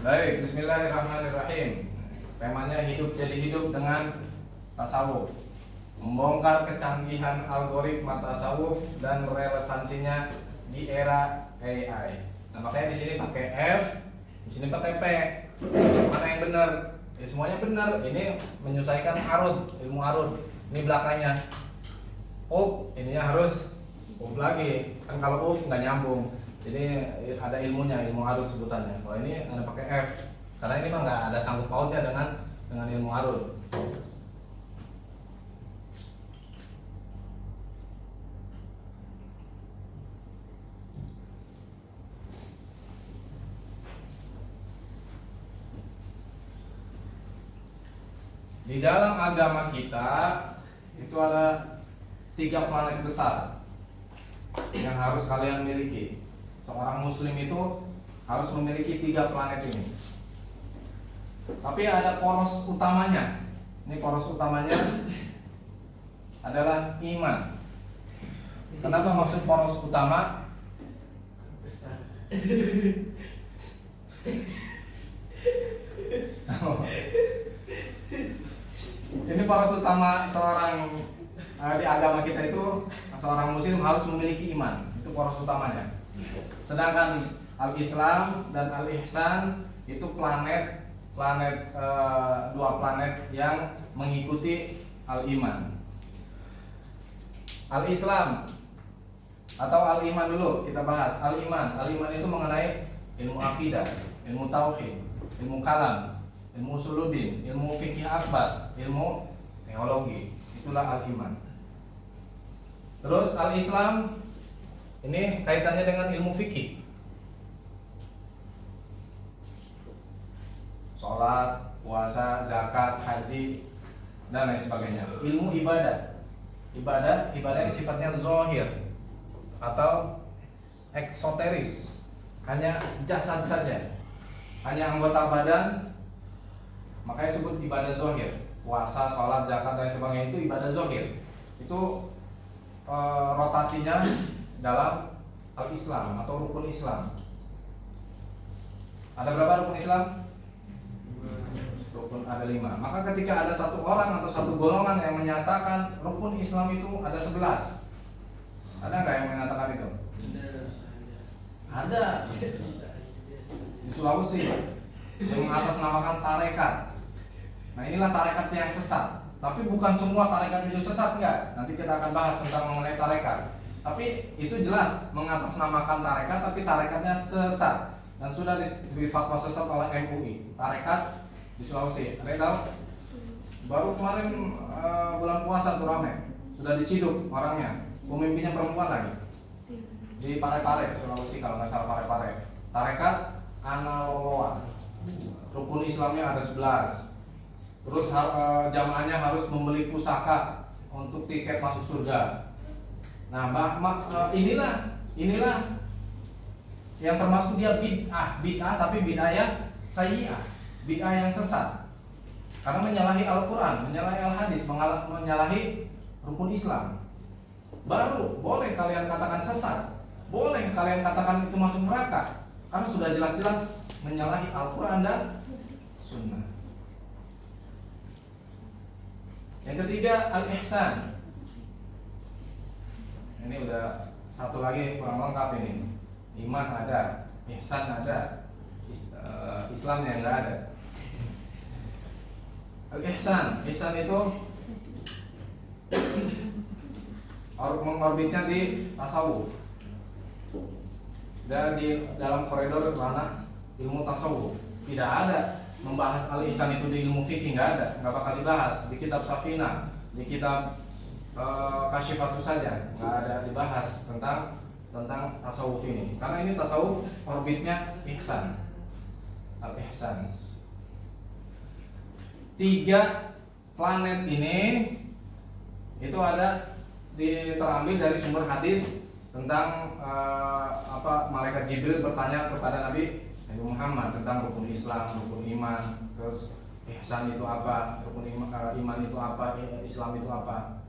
Baik, bismillahirrahmanirrahim. Temanya hidup jadi hidup dengan tasawuf. Membongkar kecanggihan algoritma tasawuf dan relevansinya di era AI. Nah, makanya di sini pakai F, di sini pakai P. Mana yang benar? Ya, semuanya benar. Ini menyesuaikan arud, ilmu arud. Ini belakangnya. Ininya harus lagi. Kan kalau nggak nyambung. Jadi ada ilmunya, ilmu arud sebutannya. Kalau ini ada pakai F, karena ini mah nggak ada sangkut pautnya dengan ilmu arud. Di dalam agama kita itu ada 3 planet besar yang harus kalian miliki. Seorang muslim itu harus memiliki 3 planet ini. Tapi ada poros utamanya. Ini poros utamanya adalah iman. Kenapa maksud poros utama? Besar. Ini poros utama seorang di agama kita itu, seorang muslim harus memiliki iman. Itu poros utamanya. Sedangkan al-Islam dan al-Ihsan itu planet 2 planet yang mengikuti al-iman. Al-Islam atau al-iman dulu kita bahas. Al-iman itu mengenai ilmu akidah, ilmu tauhid, ilmu kalam, ilmu usuluddin, ilmu fikih akbar, ilmu teologi. Itulah al-iman. Terus al-Islam ini kaitannya dengan ilmu fikih. Sholat, puasa, zakat, haji, dan lain sebagainya. Ilmu ibadah. Ibadah yang sifatnya zahir atau eksoteris. Hanya jasad saja. Hanya anggota badan. Makanya disebut ibadah zahir. Puasa, sholat, zakat, dan sebagainya itu ibadah zahir. Itu rotasinya dalam al-Islam atau rukun Islam. Ada berapa rukun Islam? Rukun ada 5. Maka ketika ada satu orang atau satu golongan yang menyatakan rukun Islam itu ada 11, ada nggak yang menyatakan itu? Ada. Di Sulawesi yang mengatasnamakan tarekat. Nah, inilah tarekat yang sesat. Tapi bukan semua tarekat itu sesat, enggak. Nanti kita akan bahas tentang mengenai tarekat. Tapi itu jelas mengatasnamakan tarekat, tapi tarekatnya sesat dan sudah difatwa sesat oleh MUI. Tarekat di Sulawesi, ada yang tahu? Baru kemarin bulan puasa tuh ramai, sudah diciduk orangnya, pemimpinnya perempuan lagi di Parepare, Sulawesi kalau nggak salah Parepare. Tarekat Analoloa, rukun Islamnya ada 11. Terus jamaahnya harus membeli pusaka untuk tiket masuk surga. Nah, inilah yang termasuk dia bid'ah tapi bid'ah yang sayyi'ah, bid'ah yang sesat. Karena menyalahi Al-Qur'an, menyalahi Al-Hadis, menyalahi rukun Islam. Baru boleh kalian katakan sesat, boleh kalian katakan itu masuk neraka, karena sudah jelas-jelas menyalahi Al-Qur'an dan Sunnah. Yang ketiga al-ihsan. Ini udah satu lagi kurang lengkap ini. Iman ada, ihsan ada, Islam yang nggak ada. Al-ihsan itu mengorbitnya di tasawuf. Dan di dalam koridor ranah ilmu tasawuf tidak ada membahas al-ihsan itu di ilmu fikih, nggak bakal dibahas di kitab Safinah, di kitab Kasyifatus saja nggak ada dibahas tentang tasawuf ini, karena ini tasawuf orbitnya ihsan, al-ihsan. 3 planet ini itu ada terambil dari sumber hadis tentang malaikat Jibril bertanya kepada Nabi Muhammad tentang rukun Islam, rukun iman, terus ihsan itu apa, rukun iman itu apa, Islam itu apa.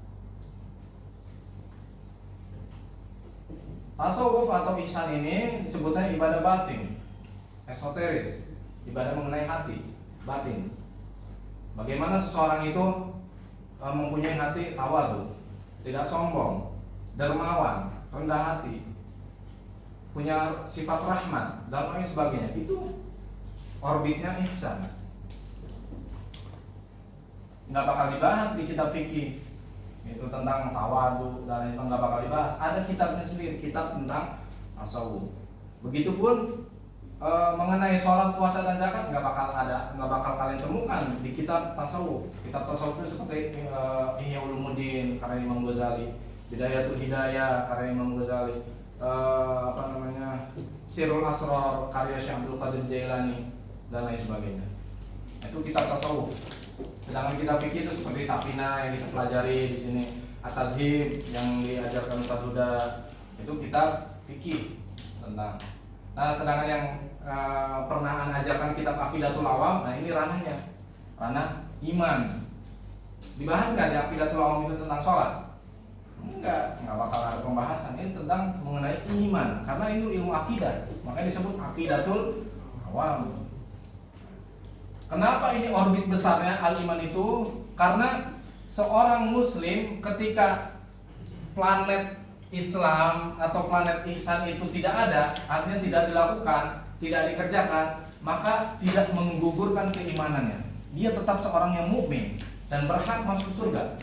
Tasawuf atau ihsan ini disebutnya ibadah batin, esoteris. ibadah mengenai hati, batin. Bagaimana seseorang itu mempunyai hati tawadu, tidak sombong, dermawan, rendah hati, punya sifat rahmat dan lain sebagainya. Itu orbitnya ihsan. Nggak bakal dibahas di kitab fikih itu tentang tawadu dan lain sebagainya, nggak bakal dibahas. Ada kitabnya sendiri, kitab tentang tasawuf. Begitupun mengenai sholat, puasa dan zakat nggak bakal kalian temukan di kitab tasawuf. Kitab tasawuf itu seperti Ihya Ulumuddin karya Imam Ghazali, Bidayatul Hidayah karya Imam Ghazali, Sirul Asrar karya Syekh Abdul Qadir Jailani dan lain sebagainya. Itu kitab tasawuf. Sedangkan kitab fikih itu seperti Safina yang kita pelajari di sini, At-Tadhib yang diajarkan Ustaz Huda, itu kitab fikih tentang. Nah, sedangkan yang pernah ajarkan kitab Aqidatul Awam, nah ini ranahnya, ranah iman. Dibahas nggak di Aqidatul Awam itu tentang sholat? Enggak bakal ada pembahasan. Ini tentang mengenai iman, karena itu ilmu akidah, makanya disebut Aqidatul Awam. Kenapa ini orbit besarnya al-iman itu? Karena seorang muslim ketika planet Islam atau planet ihsan itu tidak ada, artinya tidak dilakukan, tidak dikerjakan, maka tidak menggugurkan keimanannya. Dia tetap seorang yang mukmin dan berhak masuk surga.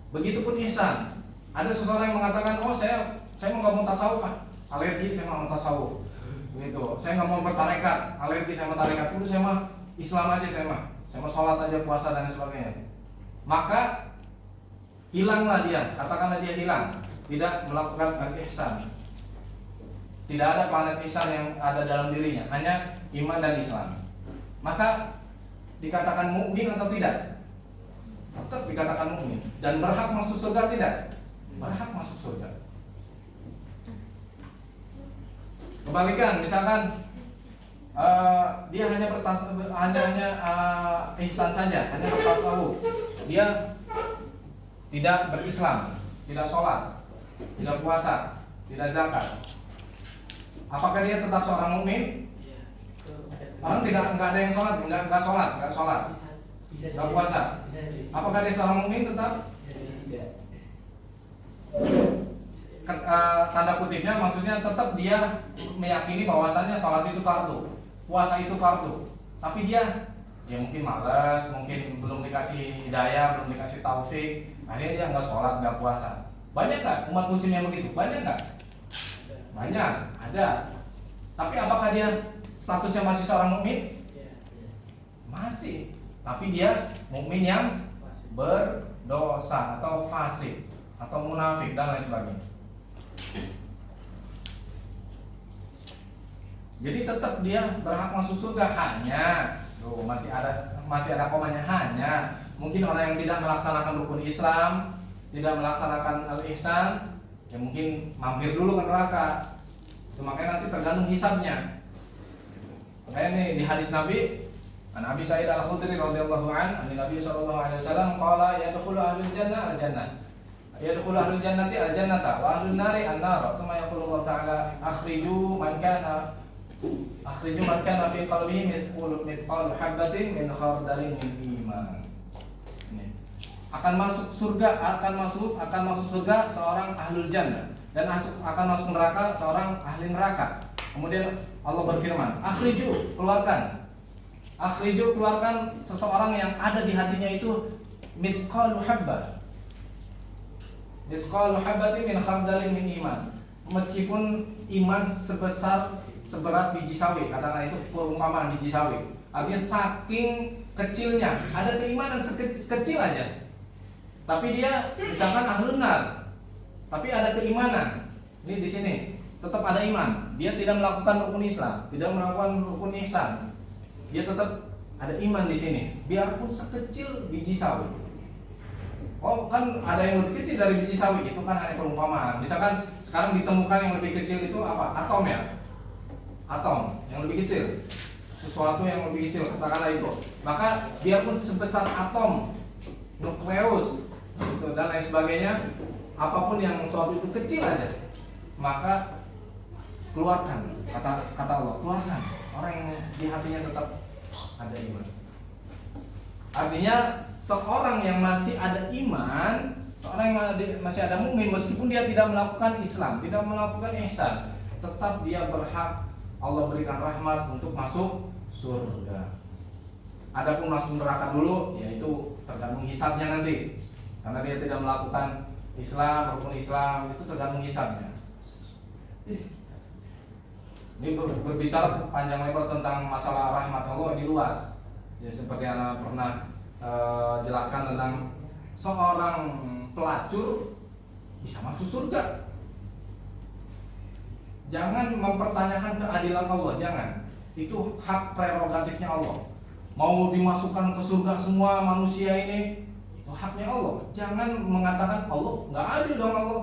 Begitupun ihsan. Ada seseorang yang mengatakan, oh saya nggak mau tasawuf, alergi, saya nggak mau tasawuf. Begitu. Saya nggak mau bertarekat, alergi sama tarekat. Udah saya mah Islam aja, saya mah sholat aja, puasa dan sebagainya. Maka hilanglah dia, katakanlah dia hilang, tidak melakukan al-ihsan. Tidak ada planet ihsan yang ada dalam dirinya, hanya iman dan Islam. Maka dikatakan mukmin atau tidak? Tetap dikatakan mukmin. Dan berhak masuk surga tidak? Berhak masuk surga. Kebalikan, misalkan dia hanya ihsan saja, hanya bertasawuf. Dia tidak berislam, tidak sholat, tidak puasa, tidak zakat. Apakah dia tetap seorang mukmin? Orang nggak ada yang sholat, nggak sholat, nggak puasa. Apakah dia seorang mukmin tetap? Tanda kutipnya maksudnya tetap dia meyakini bahwasannya sholat itu fardu, puasa itu fardu. Tapi dia mungkin malas, mungkin belum dikasih hidayah, belum dikasih taufik, akhirnya dia nggak sholat, nggak puasa. Banyak nggak umat muslim yang begitu? Banyak nggak? Banyak, ada. Tapi apakah dia statusnya masih seorang mukmin? Masih. Tapi dia mukmin yang berdosa atau fasik atau munafik dan lain sebagainya. Jadi tetap dia berhak masuk surga, hanya masih ada komanya, hanya mungkin orang yang tidak melaksanakan rukun Islam, tidak melaksanakan al-ihsan, ya mungkin mampir dulu ke neraka. Itu makanya nanti tergantung hisabnya. Makanya nih di hadis Nabi, Nabi Sa'id Al-Khudri radhiyallahu anhu, Nabi sallallahu alaihi wasallam qala yadkhulu ahlul jannah al-jannah. Yadkhulu ahlul jannati al-jannata wa ahlun nari an-nar. Sama yaqulu Allah Ta'ala akhriju man kana fi qalbihi mithqalu habatin min khardalin min iman. Akan masuk surga seorang ahlul jannah, dan akan masuk neraka seorang ahli neraka. Kemudian Allah berfirman, keluarkan seseorang yang ada di hatinya itu mithqalu habatin min khardalin min iman. Meskipun iman seberat biji sawi, katakanlah itu perumpamaan biji sawi. Artinya saking kecilnya, ada keimanan sekecil aja. Tapi dia misalkan ahlun nar, tapi ada keimanan. Ini di sini tetap ada iman. Dia tidak melakukan rukun Islam, tidak melakukan rukun ihsan. Dia tetap ada iman di sini, biarpun sekecil biji sawi. Oh kan ada yang lebih kecil dari biji sawi, itu kan hanya perumpamaan. Misalkan sekarang ditemukan yang lebih kecil itu apa? Atom ya? Atom yang lebih kecil, sesuatu yang lebih kecil, katakanlah itu. Maka biarpun sebesar atom, nukleus, gitu, dan lain sebagainya, apapun yang suatu itu kecil aja, maka keluarkan, kata Allah, keluarkan orang yang di hatinya tetap ada iman. Artinya seorang yang masih ada iman, seorang yang masih ada mukmin, meskipun dia tidak melakukan Islam, tidak melakukan ihsan, tetap dia berhak Allah berikan rahmat untuk masuk surga. Adapun masuk neraka dulu, yaitu tergantung hisabnya nanti, karena dia tidak melakukan Islam, rukun Islam, itu tergantung hisabnya. Ini berbicara panjang lebar tentang masalah rahmat Allah, ini luas. Ya, seperti yang Anda pernah jelaskan tentang seorang pelacur bisa masuk surga. Jangan mempertanyakan keadilan Allah, jangan. Itu hak prerogatifnya Allah. Mau dimasukkan ke surga semua manusia ini, itu haknya Allah. Jangan mengatakan Allah nggak adil dong Allah.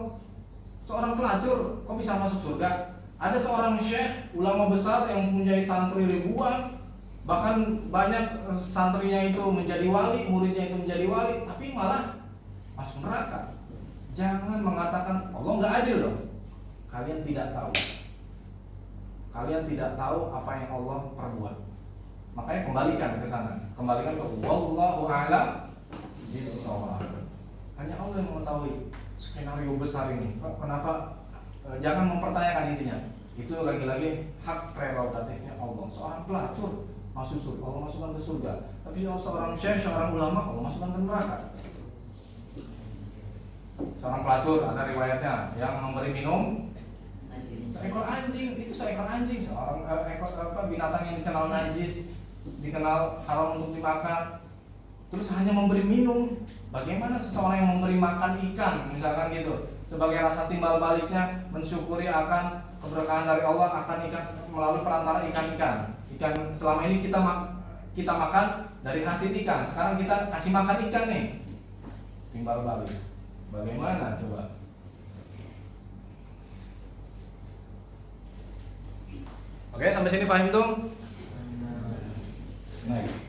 Seorang pelacur kok bisa masuk surga? Ada seorang syekh, ulama besar yang mempunyai santri ribuan, bahkan banyak santrinya itu menjadi wali, muridnya itu menjadi wali, tapi malah masuk neraka. Jangan mengatakan Allah nggak adil dong. Kalian tidak tahu. Kalian tidak tahu apa yang Allah perbuat. Makanya kembalikan ke sana. Kembalikan ke wallahu a'lam bishawab. Hanya Allah yang mengetahui skenario besar ini. Kenapa? Jangan mempertanyakan intinya. Itu lagi-lagi hak prerogatifnya Allah. Seorang pelacur masuk surga, Allah masukkan ke surga. Tapi seorang syekh, seorang ulama, Allah masukkan ke neraka. Seorang pelacur ada riwayatnya yang memberi minum seekor anjing, itu seekor anjing, seorang binatang yang dikenal najis, dikenal haram untuk dimakan, terus hanya memberi minum. Bagaimana seseorang yang memberi makan ikan, misalkan gitu, sebagai rasa timbal baliknya mensyukuri akan keberkahan dari Allah, akan ikan melalui perantara ikan-ikan. Ikan selama ini kita makan dari hasil ikan, sekarang kita kasih makan ikan nih, timbal balik. Bagaimana coba? Oke, sampai sini paham dong? Next.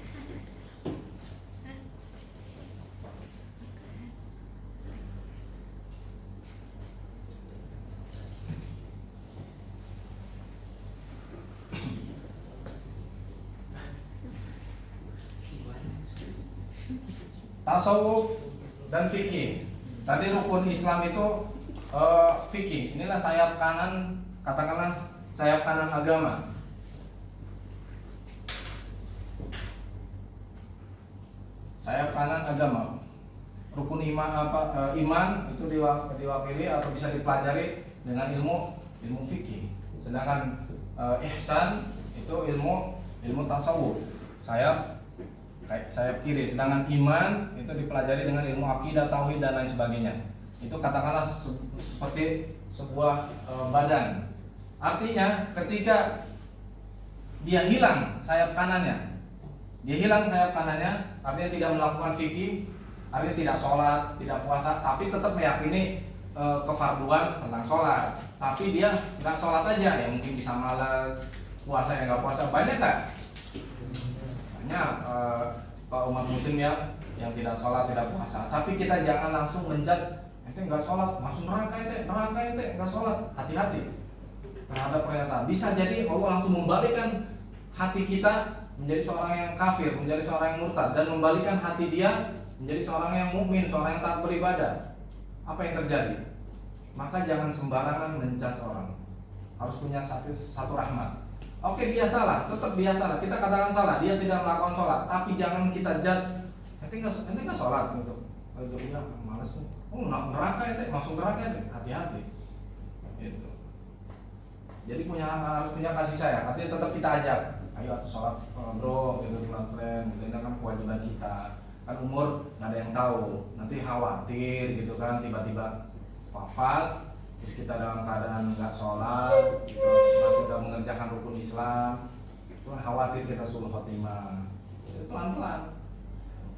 Tasawuf dan fikih. Tadi rukun Islam itu fikih. Inilah sayap kanan, katakanlah sayap kanan agama. Sayap kanan agama. Rukun iman itu diwakili atau bisa dipelajari dengan ilmu fikih. Sedangkan ihsan itu ilmu tasawuf. Sayap kiri. Sedangkan iman itu dipelajari dengan ilmu akidah, tauhid dan lain sebagainya. Itu katakanlah seperti sebuah badan. Artinya ketika dia hilang sayap kanannya, artinya tidak melakukan fikih, artinya tidak sholat, tidak puasa, tapi tetap meyakini kefarduan tentang sholat. Tapi dia nggak sholat aja, ya mungkin bisa malas, puasa ya nggak puasa. Banyak nggak? Banyak umat muslim yang tidak sholat, tidak puasa. Tapi kita jangan langsung menjudge, ente nggak sholat, masuk neraka ente nggak sholat. Hati-hati terhadap pernyataan. Bisa jadi Allah langsung membalikkan hati kita menjadi seorang yang kafir, menjadi seorang yang murtad, dan membalikkan hati dia menjadi seorang yang mukmin, seorang yang taat beribadah. Apa yang terjadi? Maka jangan sembarangan menjudge orang. Harus punya satu rahmat. Oke, dia salah, tetap dia salah. Kita katakan salah, dia tidak melakukan sholat, tapi jangan kita judge. Ente nggak sholat gitu. Iya, malas nih. Oh, neraka ente, masuk neraka ente. Hati-hati. Gitu. Jadi harus punya kasih sayang. Artinya tetap kita ajak. Ayo atau sholat bro, gitu friend. Ini kan kewajiban kita. Kan umur nggak ada yang tahu. Nanti khawatir gitu kan, tiba-tiba wafat. Terus kita dalam keadaan nggak sholat, gitu, masih nggak mengerjakan rukun Islam, itu khawatir kita sulh khotimah. Itu pelan-pelan,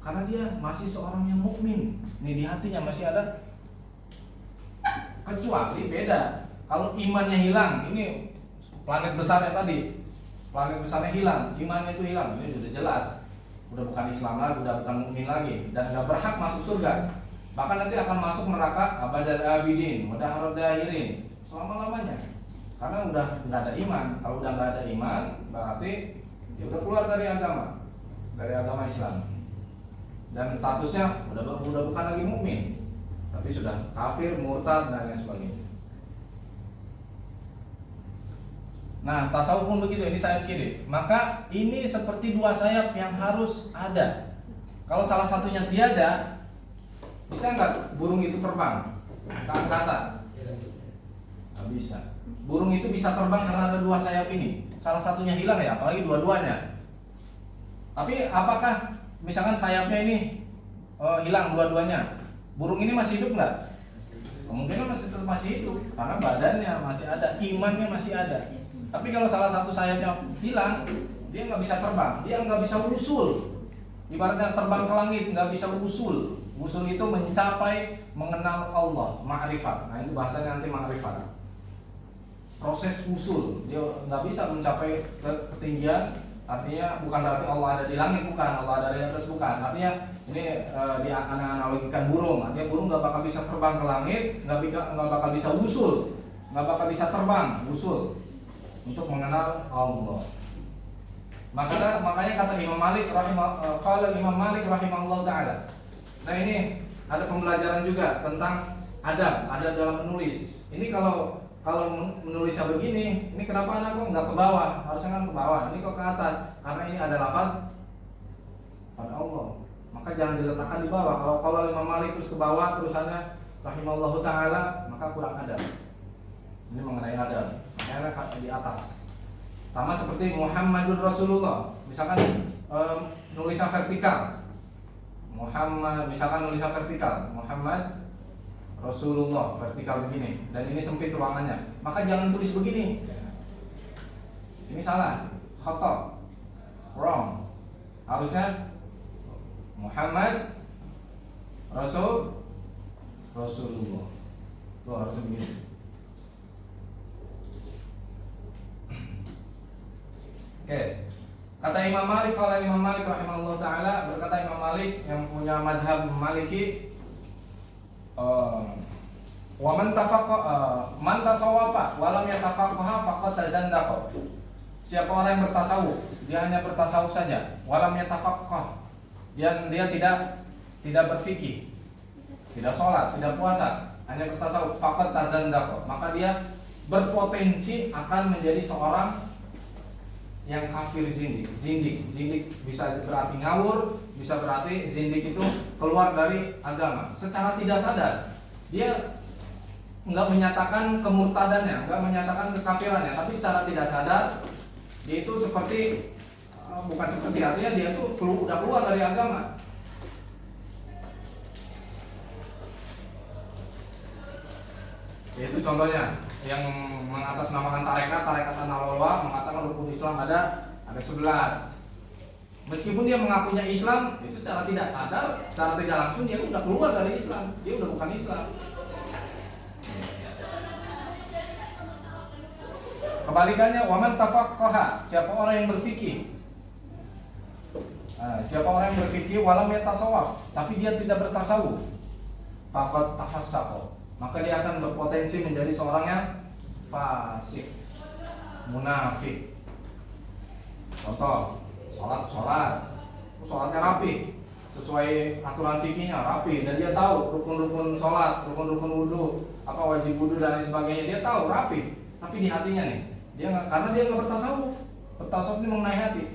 karena dia masih seorang yang mukmin. Nih di hatinya masih ada. Kecuali beda, kalau imannya hilang, ini planet besarnya tadi, planet besarnya hilang, imannya itu hilang, ini sudah jelas, udah bukan Islam lagi, udah bukan mukmin lagi, dan nggak berhak masuk surga. Bahkan nanti akan masuk neraka abadal abidin, mudaharad dahirin, selama-lamanya. karena udah nggak ada iman. Kalau udah nggak ada iman, berarti dia udah keluar dari agama Islam, dan statusnya udah bukan lagi mukmin, tapi sudah kafir, murtad dan lain sebagainya. Nah, tasawuf pun begitu, ini sayap kiri. Maka ini seperti dua sayap yang harus ada. Kalau salah satunya tiada, bisa nggak burung itu terbang ke angkasa? Nggak bisa. Burung itu bisa terbang karena ada dua sayap ini. Salah satunya hilang ya, apalagi dua-duanya. Tapi apakah misalkan sayapnya ini hilang dua-duanya, burung ini masih hidup nggak? Kemungkinan masih hidup, karena badannya masih ada, imannya masih ada. Tapi kalau salah satu sayapnya hilang, dia nggak bisa terbang, dia nggak bisa usul. Ibaratnya terbang ke langit, nggak bisa usul. Usul itu mencapai mengenal Allah, ma'rifat. Nah itu bahasanya nanti ma'rifat. Proses usul, dia nggak bisa mencapai ketinggian. Artinya bukan berarti Allah ada di langit, bukan. Allah ada di atas, bukan. Artinya ini dianalogikan burung. Artinya burung nggak bakal bisa terbang ke langit, nggak bakal bisa usul, nggak bakal bisa terbang usul untuk mengenal Allah. Makanya kata Imam Malik rahimahullah taala. Nah ini ada pembelajaran juga tentang adab dalam menulis. Ini kalau menulisnya begini, ini kenapa anak kok nggak ke bawah? Harusnya kan ke bawah. Ini kok ke atas? Karena ini ada lafaz pada Allah. Maka jangan diletakkan di bawah. Kalau Imam Malik terus ke bawah, terusannya rahimahullah taala, maka kurang adab. Ini mengenai adab. Makanya di atas. Sama seperti Muhammadur Rasulullah. Misalkan nulisnya vertikal. Misalkan nulisnya vertikal. Muhammad Rasulullah vertikal begini, dan ini sempit ruangannya, maka jangan tulis begini. Ini salah, khata, wrong. Harusnya Muhammad Rasulullah. Tuh harusnya begini. Oke. Kata Imam Malik, kalau Imam Malik rahimahullah taala, berkata Imam Malik yang punya madhab Maliki, wa man tasawwafa wa lam yatafaqaha faqad tazandaqa. Siapa orang yang bertasawuf, dia hanya bertasawuf saja, wa lam yatafaqah, dia tidak berfikih, tidak sholat, tidak puasa, hanya bertasawuf, faqad tazandaqa, maka dia berpotensi akan menjadi seorang yang kafir zindik bisa berarti ngawur, bisa berarti zindik itu keluar dari agama secara tidak sadar. Dia nggak menyatakan kemurtadannya, nggak menyatakan kekafirannya, tapi secara tidak sadar dia itu artinya dia itu udah keluar dari agama. Itu contohnya yang mengatasnamakan tarekat An-Nawawi mengatakan rukun Islam ada 11. Meskipun dia mengakunya Islam, itu secara tidak sadar, secara tidak langsung dia udah keluar dari Islam, dia udah bukan Islam. Kebalikannya, waman tafaqqaha, siapa orang yang berfikih. Siapa orang yang berfikih walam yatasawwaf, tapi dia tidak bertasawuf, faqad tafassaqa, maka dia akan berpotensi menjadi seorang yang fasik, munafik. Contoh, sholatnya rapi, sesuai aturan fikihnya rapi, dan dia tahu rukun-rukun sholat, rukun-rukun wudhu, wajib wudhu dan lain sebagainya, dia tahu rapi. Tapi di hatinya nih, karena dia nggak bertasawuf. Bertasawuf ini mengenai hati.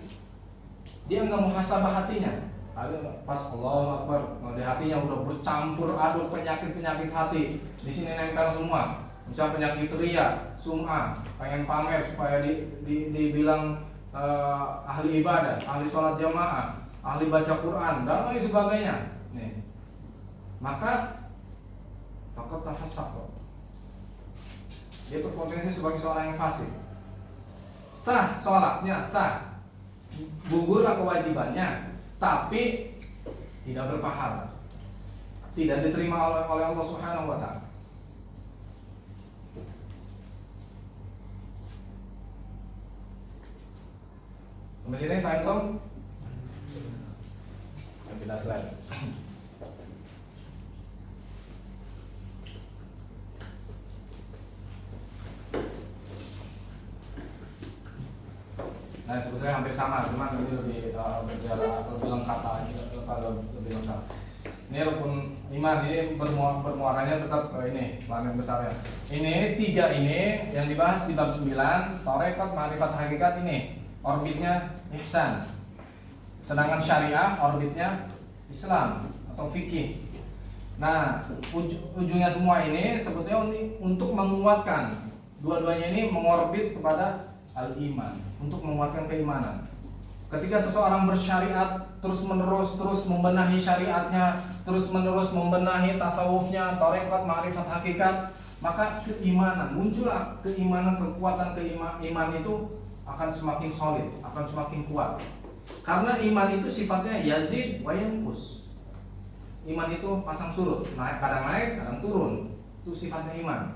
Dia nggak muhasabah hatinya. Pas Allahu Akbar, di hatinya udah bercampur aduk penyakit hati. Di sini nempel semua. Misalnya penyakit ria, sum'ah, pengen pamer supaya dibilang ahli ibadah, ahli sholat jamaah, ahli baca Quran, dan lain sebagainya. Nih. Maka faqad tafassaqa. Dia berpotensi sebagai seorang yang fasik. Sah sholatnya, sah, gugurlah kewajibannya, tapi tidak berpahala, tidak diterima oleh Allah Subhanahu wa Ta'ala. Sampai sini faham Tom? Kita slide. Nah sebetulnya hampir sama, cuman ini lebih berjarak lebih lengkap aja, lebih lengkap. Ini rukun iman, ini bermuaranya tetap ke ini planet besarnya. Ini tiga ini yang dibahas di bab 9, tarekat, ma'rifat, hakikat ini orbitnya ihsan. Sedangkan syariah orbitnya Islam atau fikih. Nah, ujungnya semua ini sebetulnya untuk menguatkan dua-duanya ini mengorbit kepada al-iman, untuk menguatkan keimanan. Ketika seseorang bersyariat terus-menerus membenahi syariatnya, terus-menerus membenahi tasawufnya, tarekat, ma'rifat, hakikat, maka keimanan, muncullah keimanan, kekuatan iman itu akan semakin solid, akan semakin kuat. Karena iman itu sifatnya yazid wa yanqus. Iman itu pasang surut, naik, kadang turun. Itu sifatnya iman.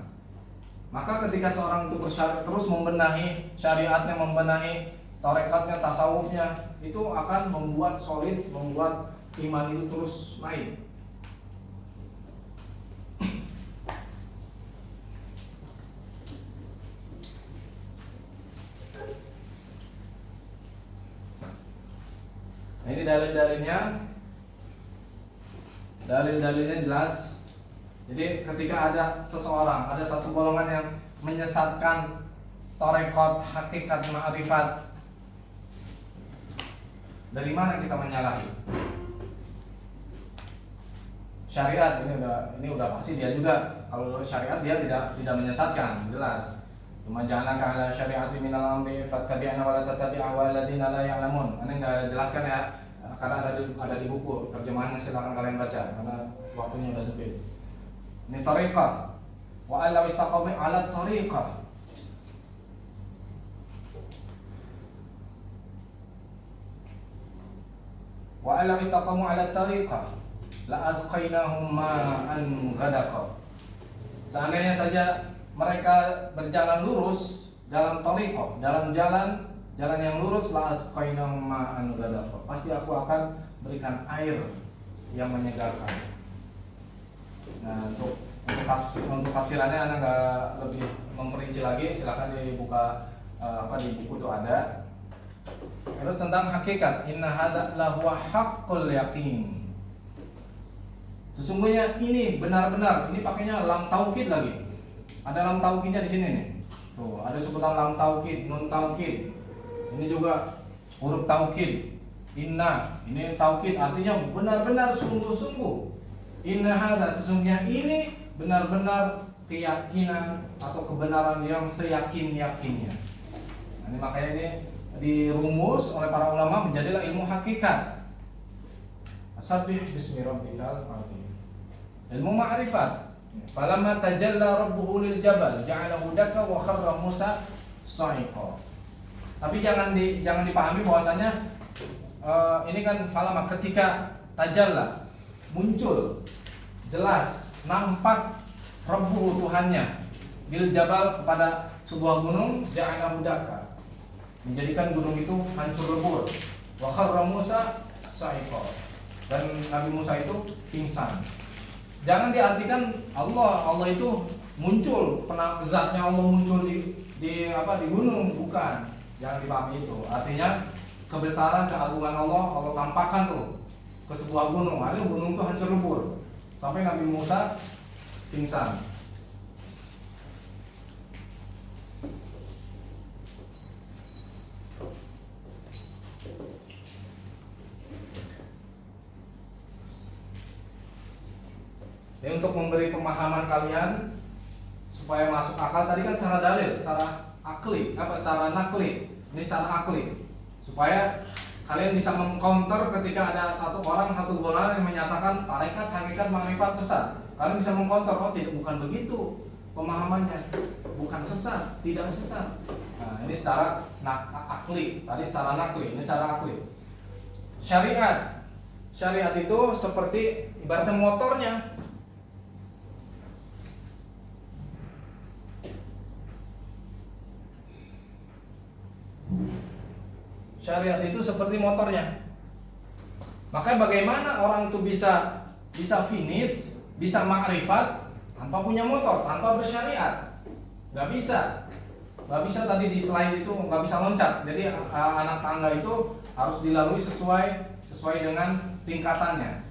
Maka ketika seorang itu bersyariat terus membenahi syariatnya, membenahi tarekatnya, tasawufnya, itu akan membuat solid, membuat iman itu terus naik. Nah, ini dalil-dalilnya jelas. Jadi ketika ada seseorang, ada satu golongan yang menyesatkan tarekat, hakikat, ma'rifat, dari mana kita menyalahi? Syariat ini udah pasti dia juga. Kalau syariat dia tidak menyesatkan, jelas. Cuma jangan ala syariati minal amri fattabi'na wa la tattabi' ahwaladzina la ya'lamun. Ini enggak jelaskan ya, karena ada di buku terjemahannya, silakan kalian baca karena waktunya udah sempit. Ini tariqah. Wa alla istaqamu ala tariqah. Wa alam istaqamu ala tariqah la asqainahum ma'an ghadaqa. Seandainya saja mereka berjalan lurus dalam tariqah, dalam jalan yang lurus, la asqainahum ma'an ghadaqa, pasti aku akan berikan air yang menyegarkan. Nah, untuk tafsirannya anak nggak lebih memperinci lagi, silakan dibuka di buku itu ada. Terus tentang hakikat, inna hadza lahu haqqul yaqin. Sesungguhnya ini benar-benar, ini pakainya lam taukid lagi. Ada lam taukidnya di sini nih. Tuh, ada sebutan lam taukid, nun taukid. Ini juga huruf taukid. Inna, ini taukid artinya benar-benar sungguh-sungguh. Inna hadza, sesungguhnya ini benar-benar keyakinan atau kebenaran yang seyakin-yakinnya. Nah, ini makanya ini dirumus oleh para ulama menjadilah ilmu hakikat. Sabbih bismi rabbikal azim. Ilmu ma'rifat. Falamma tajalla rabbuhu lil jabal ja'alahu dakka wa kharra Musa sa'iqa. Tapi jangan dipahami bahwasanya ini kan falamma, ketika tajalla muncul jelas nampak rabbuhu Tuhannya bil jabal kepada sebuah gunung, ja'alahu dakka, menjadikan gunung itu hancur lebur. Wa kharra Musa sa'iqa, dan Nabi Musa itu pingsan. Jangan diartikan Allah itu muncul, zatnya Allah muncul di gunung, bukan. Jangan dipahami itu. Artinya kebesaran, keagungan Allah tampakkan tuh ke sebuah gunung. Akhirnya gunung itu hancur lebur sampai Nabi Musa pingsan. Ini untuk memberi pemahaman kalian supaya masuk akal. Tadi kan secara dalil, secara akli, secara nakli. Ini secara akli, supaya kalian bisa mengcounter ketika ada satu golongan yang menyatakan tarekat, hakikat, ma'rifat sesat. Kalian bisa mengcounter, bukan begitu pemahamannya, bukan sesat, tidak sesat. Nah, ini secara akli, tadi secara nakli, ini secara akli. Syariat itu seperti ibaratnya motornya. Syariat itu seperti motornya. Maka bagaimana orang itu bisa finish, bisa ma'rifat tanpa punya motor, tanpa bersyariat? Gak bisa. nggak bisa tadi di slide itu nggak bisa loncat. Jadi anak tangga itu harus dilalui sesuai dengan tingkatannya.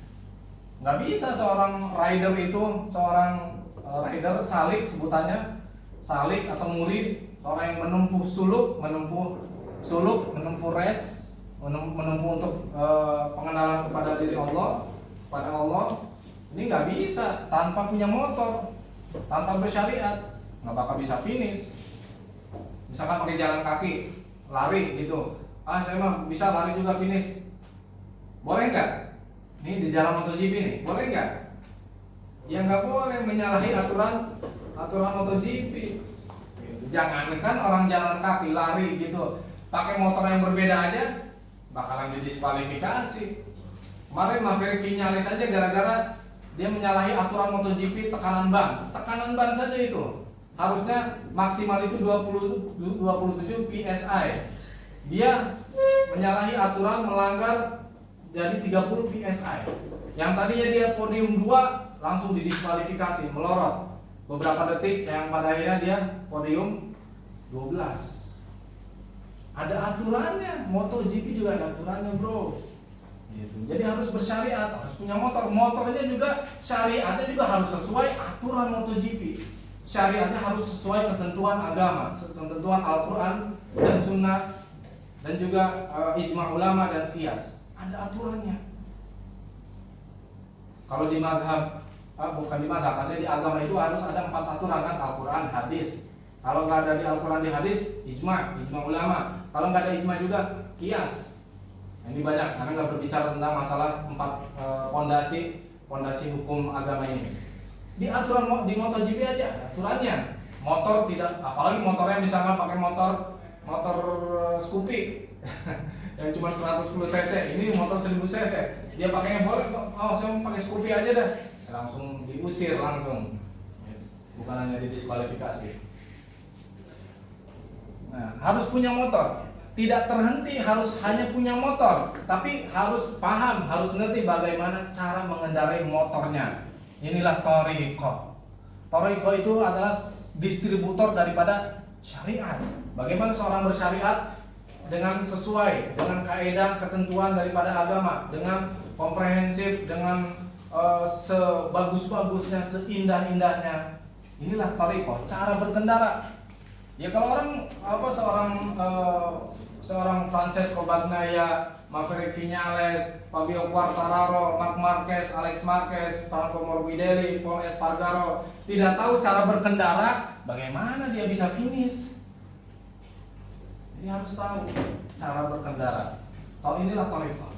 Nggak bisa seorang rider itu, seorang rider salik sebutannya, salik atau murid, seorang yang menempuh suluk, menempuh res, menempuh untuk pengenalan kepada diri Allah, pada Allah. Ini nggak bisa tanpa punya motor, tanpa bersyariat, nggak bakal bisa finish. Misalkan pakai jalan kaki, lari gitu, saya mah bisa lari juga finish, boleh nggak? Ini di dalam MotoGP nih, boleh nggak? Ya nggak boleh, menyalahi aturan MotoGP. Jangankan orang jalan kaki, lari gitu, pakai motor yang berbeda aja bakalan didiskualifikasi. Kemarin Maverick Vinales aja gara-gara dia menyalahi aturan MotoGP tekanan ban saja itu harusnya maksimal itu 27 PSI. Dia menyalahi aturan, melanggar jadi 30 PSI. Yang tadinya dia podium 2 langsung didiskualifikasi, melorot beberapa detik, yang pada akhirnya dia podium 12. Ada aturannya, MotoGP juga ada aturannya, bro. Gitu. Jadi harus bersyariat, harus punya motor. Motornya juga syariatnya juga harus sesuai aturan MotoGP. Syariatnya harus sesuai ketentuan agama, ketentuan Al-Quran dan Sunnah, dan juga ijma ulama dan qiyas. Ada aturannya. Kalau di madhab, bukan di madhab, artinya di agama itu harus ada 4 aturan kan, Al-Quran, hadis. Kalau nggak ada di Al-Quran, di hadis, ijma ulama. Kalau nggak ada ijma juga, qiyas. Ini banyak, karena nggak berbicara tentang masalah 4 pondasi hukum agama ini. Di aturan di MotoGP aja ada aturannya. Motor tidak, apalagi motornya misalnya pakai motor Scoopy yang cuma 110 cc, ini motor 1000 cc, dia pakainya boleh, saya mau pakai Scoopy aja dah, langsung diusir langsung, bukan hanya didiskualifikasi. Nah, harus punya motor, tidak terhenti harus hanya punya motor, tapi harus paham, harus ngerti bagaimana cara mengendarai motornya. Inilah Thoriqah. Thoriqah itu adalah distributor daripada syariat. Bagaimana seorang bersyariat dengan sesuai dengan kaidah ketentuan daripada agama, dengan komprehensif, dengan sebagus-bagusnya, seindah-indahnya. Inilah Thoriqah, cara berkendara. Ya kalau seorang Francesco Bagnaia, Maverick Vinales, Fabio Quartararo, Marc Marquez, Alex Marquez, Franco Morbidelli, Paul Espargaro tidak tahu cara berkendara, bagaimana dia bisa finish? Jadi harus tahu cara berkendara. Tahu inilah Thoriqah.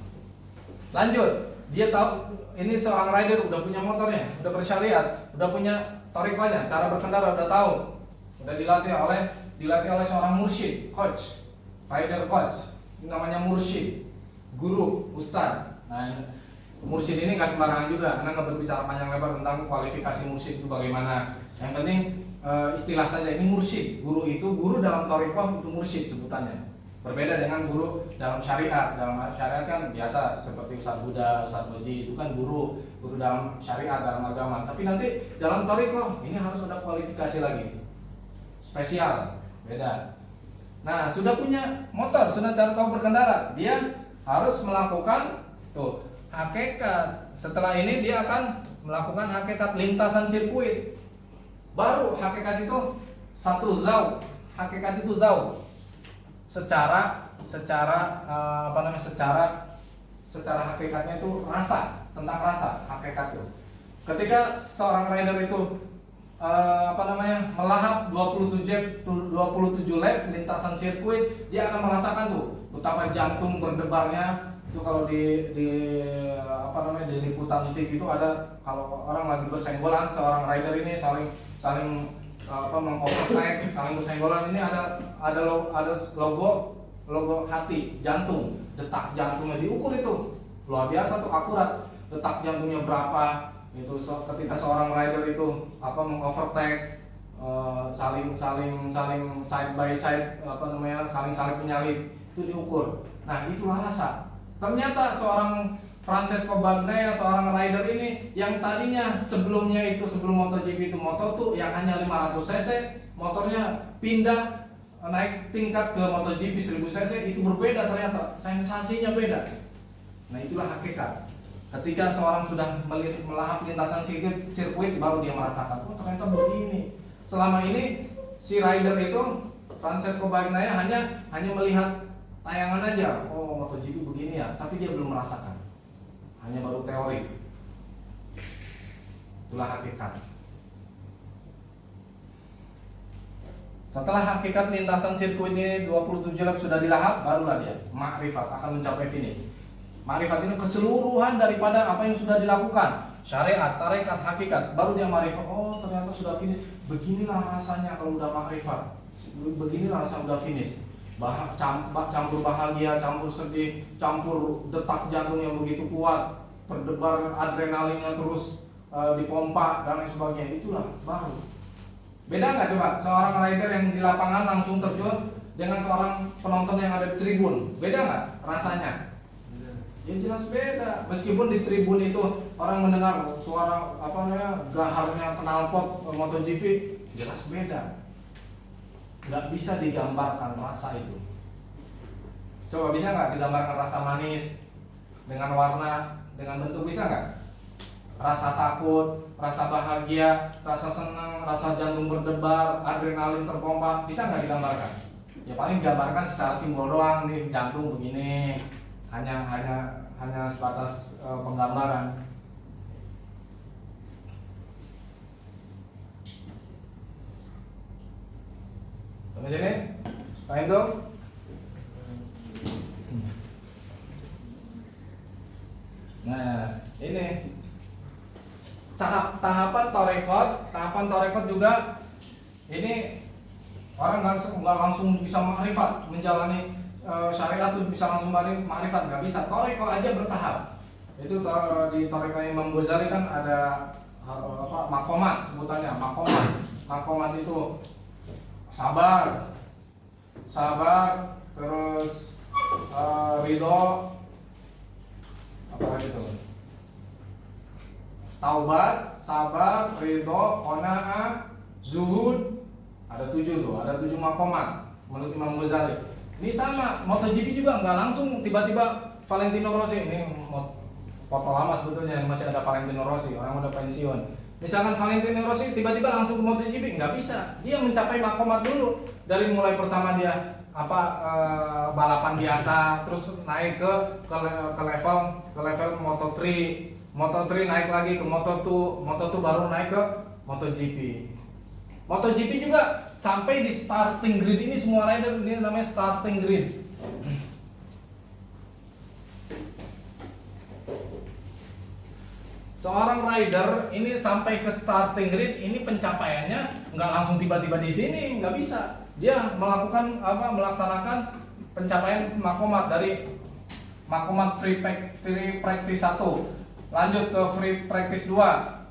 Lanjut, dia tahu ini seorang rider udah punya motornya, udah bersyariat, udah punya Thoriqahnya, cara berkendara udah tahu, udah dilatih oleh seorang mursyid, coach, rider coach, namanya mursyid. Guru, ustad. Nah, mursyid ini nggak sembarangan juga, karena nggak berbicara panjang lebar tentang kualifikasi mursyid itu bagaimana. Yang penting istilah saja, ini mursyid. Guru itu, guru dalam Thoriqah itu mursyid sebutannya. Berbeda dengan guru dalam syariat. Dalam syariat kan biasa seperti Ustadz Buddha, Ustadz Boji, itu kan guru dalam syariat, dalam agama. Tapi nanti dalam Thoriqah ini harus ada kualifikasi lagi, spesial, beda. Nah, sudah punya motor, sudah cara tahu berkendara, dia harus melakukan hakikat. Setelah ini dia akan melakukan hakikat lintasan sirkuit. Baru hakikat itu satu zaw. Hakikat itu zaw. Secara hakikatnya itu rasa, tentang rasa hakikat itu. Ketika seorang rider itu melahap 27 lap lintasan sirkuit, dia akan merasakan betapa jantung berdebarnya. Itu kalau di liputan TV itu ada, kalau orang lagi bersenggolan, seorang rider ini saling mengovertake, saling bersenggolan, ini ada logo hati, jantung, detak jantungnya diukur, itu luar biasa tuh, akurat detak jantungnya berapa. Itu ketika seorang rider itu mengovertake, saling side by side, saling penyalip, itu diukur. Nah, itulah rasa. Ternyata seorang Francesco Bagnaia, seorang rider ini yang tadinya sebelum MotoGP itu motor tuh yang hanya 500 cc, motornya pindah naik tingkat ke MotoGP 1000 cc itu berbeda ternyata, sensasinya beda. Nah itulah hakikat. Ketika seorang sudah melahap lintasan sirkuit baru dia merasakan, oh ternyata begini. Selama ini si rider itu Francesco Bagnaia hanya melihat tayangan aja, oh MotoGP begini ya, tapi dia belum merasakan, hanya baru teori. Itulah hakikat. Setelah hakikat lintasan sirkuit ini 27 lap sudah dilahap, barulah dia makrifat akan mencapai finish. Makrifat ini keseluruhan daripada apa yang sudah dilakukan, syariat, tarekat, hakikat, baru dia makrifat. Oh ternyata sudah finish. Beginilah rasanya kalau udah makrifat. Beginilah rasanya udah finish. Campur bahagia, campur sedih, campur detak jantung yang begitu kuat, berdebar adrenalin yang terus dipompa dan lain sebagainya. Itulah baru. Beda nggak coba seorang rider yang di lapangan langsung terjun dengan seorang penonton yang ada di tribun? Beda nggak rasanya? Ya jelas beda. Meskipun di tribun itu orang mendengar suara gaharnya knalpot MotoGP, jelas beda. Nggak bisa digambarkan rasa itu. Coba bisa nggak digambarkan rasa manis dengan warna, dengan bentuk, bisa nggak? Rasa takut, rasa bahagia, rasa senang, rasa jantung berdebar, adrenalin terpompa, bisa nggak digambarkan? Ya paling digambarkan secara simbol doang nih, jantung begini, hanya sebatas penggambaran. Sampai sini, paham tuh? Nah, ini tahapan torekot juga ini orang nggak langsung bisa makrifat menjalani syariat tuh bisa langsung makrifat, nggak bisa. Torekot aja bertahap. Itu di torekot Imam Ghazali kan ada makomat sebutannya, makomat itu sabar, terus ridho, apa lagi tuh? Taubat, sabar, ridho, qanaah, zuhud. Ada 7 tuh, ada 7 makomat menurut Imam Ghazali. Ini sama, MotoGP juga nggak langsung tiba-tiba Valentino Rossi, ini foto lama sebetulnya, masih ada Valentino Rossi, orang udah pensiun. Misalkan Valentino Rossi tiba-tiba langsung ke MotoGP, nggak bisa. Dia mencapai makomat dulu. Dari mulai pertama dia balapan biasa, terus naik ke level Moto3. Moto3 naik lagi ke Moto2 baru naik ke MotoGP. MotoGP juga sampai di starting grid ini, semua rider ini namanya starting grid. Seorang rider ini sampai ke starting grid ini pencapaiannya nggak langsung tiba-tiba di sini, nggak bisa. Dia melaksanakan pencapaian makomat dari makomat free practice 1, lanjut ke free practice 2,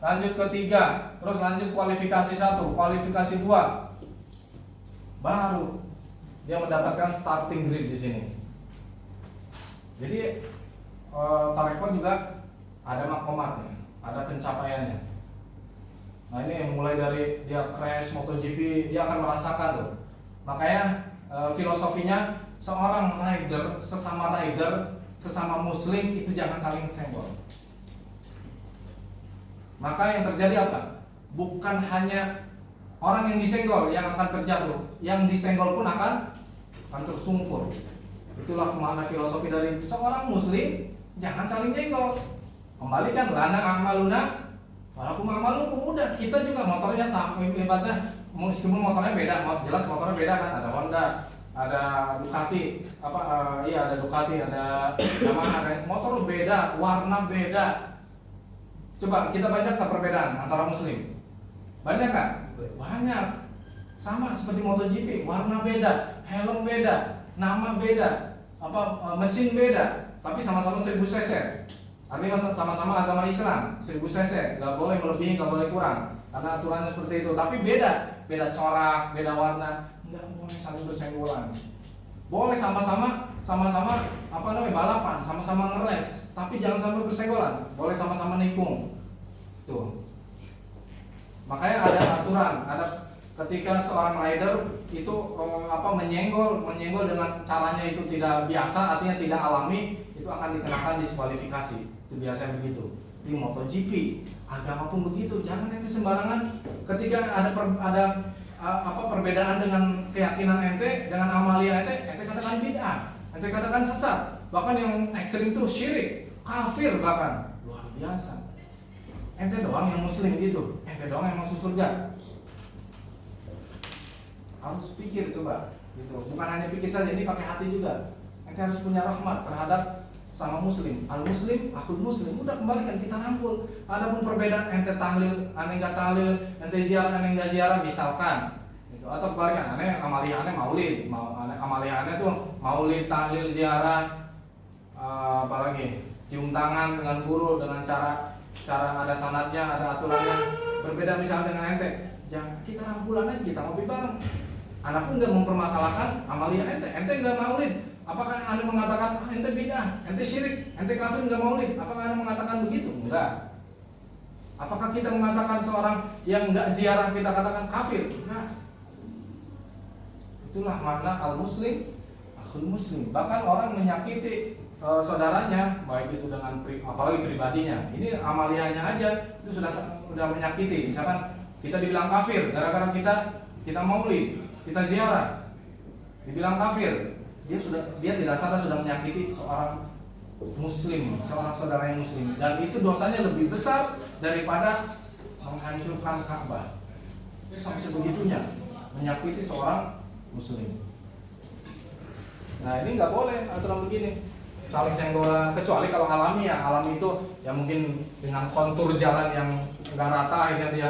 lanjut ke 3, terus lanjut kualifikasi 1, kualifikasi 2. Baru dia mendapatkan starting grid di sini. Jadi tarekot juga ada makomatnya, ada pencapaiannya. Nah ini mulai dari dia crash MotoGP, dia akan merasakan tuh. Makanya filosofinya seorang rider, sesama muslim itu jangan saling senggol. Maka yang terjadi apa? Bukan hanya orang yang disenggol yang akan terjatuh, yang disenggol pun akan tersungkur. Itulah makna filosofi dari seorang muslim, jangan saling senggol. Kembalikan lana amaluna walaupun amalukum, udah kita juga motornya sama hebatnya, meskipun motornya beda, jelas motornya beda kan, ada Honda, ada Ducati, ada Ducati, ada Yamaha, motor beda, warna beda. Coba kita banyak tak perbedaan antara muslim? Banyak kan? Banyak. Sama seperti MotoGP, warna beda, helm beda, nama beda, mesin beda, tapi sama-sama 1000 cc. Artinya sama-sama agama Islam, 1000 cc, nggak boleh melebihi, nggak boleh kurang, karena aturannya seperti itu. Tapi beda corak, beda warna, nggak boleh saling bersenggolan. Boleh sama-sama balapan, sama-sama ngeres, tapi jangan sampai bersenggolan. Boleh sama-sama nikung, tuh. Makanya ada aturan, ada ketika seorang rider itu menyenggol dengan caranya itu tidak biasa, artinya tidak alami, itu akan dikenakan diskualifikasi. Itu biasanya begitu. Di MotoGP, agama pun begitu. Jangan ente sembarangan ketika ada perbedaan dengan keyakinan ente, dengan amalia ente katakan bid'ah, ente katakan sesat. Bahkan yang ekstrim itu syirik, kafir bahkan. Luar biasa. Ente doang yang muslim gitu, ente doang yang masuk surga. Harus pikir coba, gitu. Bukan hanya pikir saja, ini pakai hati juga. Ente harus punya rahmat terhadap sama muslim. Al muslim, akhul muslim. Udah kembalikan, kita rangkul. Adapun perbedaan ente tahlil, ane enggak tahlil, ente ziarah, ane enggak ziarah, misalkan. Gitu. Atau kebalikan, ane amalia, ane maulid, amalia ane tuh maulid, tahlil, ziarah, apalagi cium tangan dengan guru dengan cara ada sanadnya, ada aturannya. Berbeda misalnya dengan ente. Jangan kita rangkulan aja, kita ngopi bareng. Anak pun nggak mempermasalahkan amalia ente nggak maulid. Apakah anda mengatakan ente bid'ah, ente syirik, ente kafir nggak maulid? Apakah anda mengatakan begitu? Enggak. Apakah kita mengatakan seorang yang nggak ziarah kita katakan kafir? Enggak. Itulah makna al muslim, akhul muslim. Bahkan orang menyakiti saudaranya, baik itu dengan apalagi pribadinya. Ini amaliyahnya aja itu sudah menyakiti. Misalkan kita dibilang kafir gara-gara kita maulid, kita ziarah, dibilang kafir, dia tidak sadar sudah menyakiti seorang muslim, seorang saudara yang muslim, dan itu dosanya lebih besar daripada menghancurkan Ka'bah. Sampai sebegitunya menyakiti seorang muslim. Nah ini nggak boleh aturan begini, saling senggolan, kecuali kalau alami ya. Alami itu ya mungkin dengan kontur jalan yang nggak rata akhirnya dia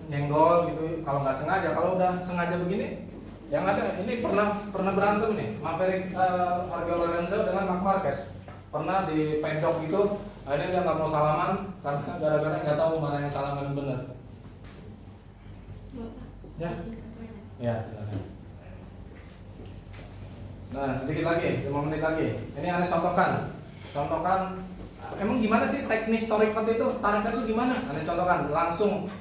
nyenggol gitu. Kalau nggak sengaja, kalau udah sengaja begini, yang ada ini pernah berantem nih, Maverick Jorge Lorenzo dengan Marc Marquez. Pernah di pedok itu, akhirnya dia nggak mau salaman karena gara-gara nggak tahu mana yang salaman benar. Ya, ya. Nah, sedikit lagi, 5 menit lagi. Ini Anda contohkan, emang gimana sih teknis tarekat itu? Tarekat itu gimana? Anda contohkan langsung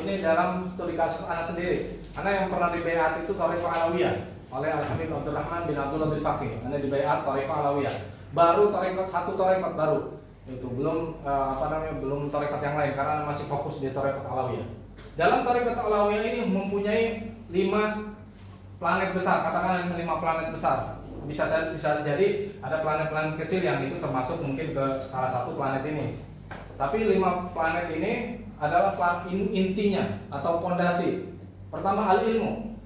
ini dalam studi kasus Anda sendiri. Anda yang pernah dibaiat itu Thariqah Alawiyah oleh Al-Habib Abdurrahman bin Abdullah bin Faqih. Anda dibaiat Thariqah Alawiyah. Baru satu tarekat baru. Itu belum belum tarekat yang lain karena Anda masih fokus di Thariqah Alawiyah. Dalam Thariqah Alawiyah ini mempunyai 5 planet besar, katakan 5 planet besar. Bisa jadi ada planet-planet kecil yang itu termasuk mungkin ke salah satu planet ini. Tapi 5 planet ini adalah intinya atau pondasi. Pertama al-ilmu.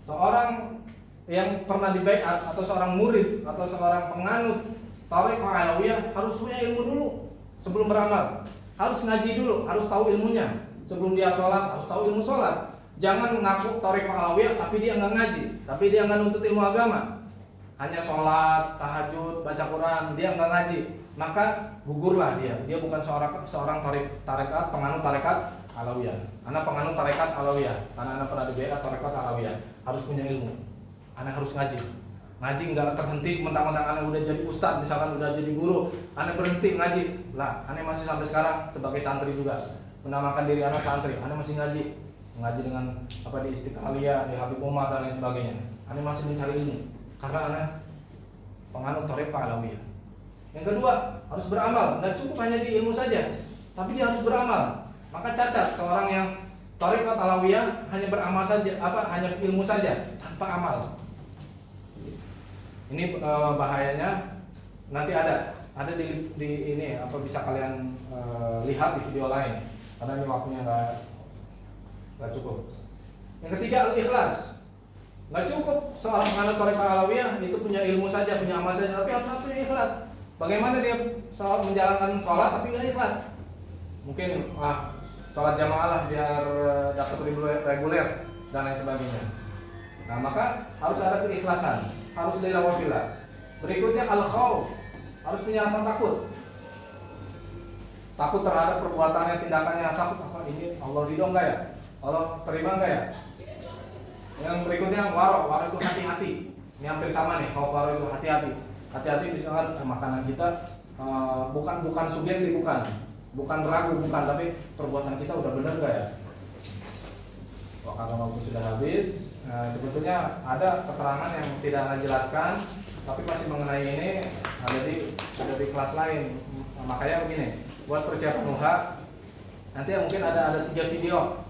Seorang yang pernah dibaiat atau seorang murid atau seorang penganut Thariqah Alawiyah harus punya ilmu dulu sebelum beramal. Harus ngaji dulu, harus tahu ilmunya. Sebelum dia sholat harus tahu ilmu sholat. Jangan mengaku Thariqah Alawiyah tapi dia nggak ngaji, tapi dia nggak nuntut ilmu agama. Hanya sholat, tahajud, baca Quran, dia nggak ngaji. Maka gugurlah dia. Dia bukan seorang tarekat, penganut tarekat Alawiyah. Anak penganut tarekat Alawiyah, karena anak pernah dibaiat tarekat Alawiyah. Harus punya ilmu. Anak harus ngaji. Ngaji nggak terhenti mentang-mentang anak udah jadi ustadz, misalkan udah jadi guru, anak berhenti ngaji. Lah, anak masih sampai sekarang sebagai santri juga. Menamakan diri anak santri, anak masih ngaji dengan di Istiqlaliyah, di Habib Umar dan lain sebagainya. Anak masih mencari ilmu karena anak penganut tarekat Alawiyah. Yang kedua, harus beramal. Nggak cukup hanya di ilmu saja, tapi dia harus beramal. Maka cacat seorang yang tarekat Alawiyah hanya beramal saja, hanya ilmu saja tanpa amal. Ini bahayanya. Nanti ada di ini bisa kalian lihat di video lain karena ini waktunya nggak cukup. Yang ketiga, al-ikhlas. Nggak cukup seorang penganut tarekat Alawiyah itu punya ilmu saja, punya amal saja, tapi harus punya ikhlas. Bagaimana dia menjalankan sholat tapi nggak ikhlas? Mungkin sholat jamaah lah biar dapat reguler dan lain sebagainya. Nah maka harus ada keikhlasan, harus lillah wa fillah. Berikutnya al-khauf, harus punya rasa takut. Takut terhadap perbuatannya, tindakannya. Takut ini Allah ridho nggak ya? Allah terima nggak ya? Yang berikutnya waro itu hati-hati. Ini hampir sama nih, khauf waro itu hati-hati. Hati-hati misalkan makanan kita bukan sugesti, bukan. bukan ragu, bukan, tapi perbuatan kita udah benar gak ya? Wah, karena waktu sudah habis. Nah, sebetulnya ada keterangan yang tidak Anda jelaskan, tapi masih mengenai ini ada di kelas lain. Nah, makanya begini, buat persiapan UH nanti mungkin ada 3 video,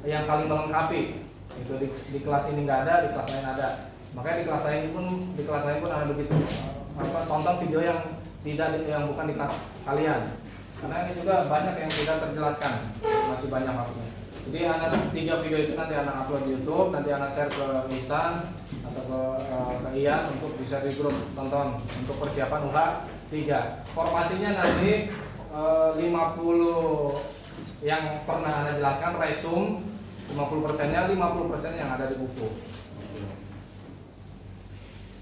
yang saling melengkapi. Itu di kelas ini nggak ada, di kelas lain ada. Makanya di kelas lain pun ada begitu. Tonton video yang bukan di kelas kalian. Karena ini juga banyak yang tidak terjelaskan, masih banyak waktunya. Jadi anak 3 video itu nanti anak upload di YouTube, nanti anak share ke Ihsan atau ke Ian untuk bisa di grup tonton untuk persiapan UH 3. Formasinya nanti 50 yang pernah Anda jelaskan, resume 50%-nya, 50% yang ada di buku.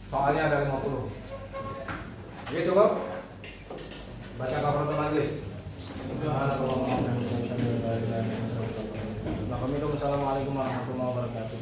Soalnya ada 50. Oke, cukup. Baca kafaratul majlis. Assalamualaikum warahmatullahi wabarakatuh.